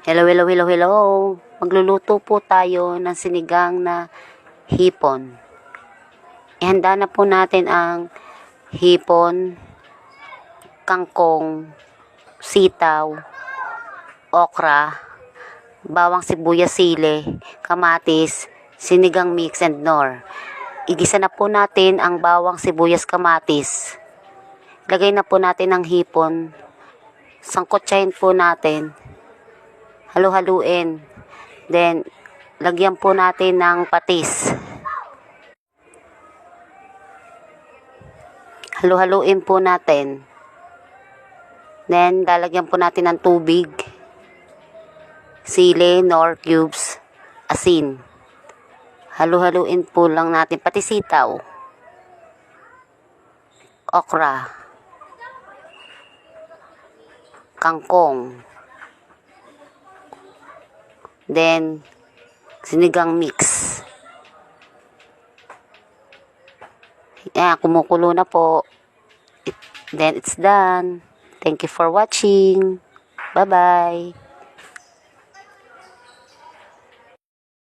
Hello, hello, hello, hello. Magluluto po tayo ng sinigang na hipon. Ihanda na po natin ang hipon, kangkong, sitaw, okra, bawang sibuyas, sili, kamatis, sinigang mix and nor. Igisa na po natin ang bawang sibuyas, kamatis. Lagay na po natin ang hipon. Sangkotsahin po natin. Halu-haluin. Then, lagyan po natin ng patis. Halu-haluin po natin. Then, lalagyan po natin ng tubig, sili, nor cubes, asin. Halu-haluin po lang natin, pati sitaw, okra, kangkong, then sinigang mix. Yan, kumukulo na po. Then it's done. Thank you for watching. Bye-bye.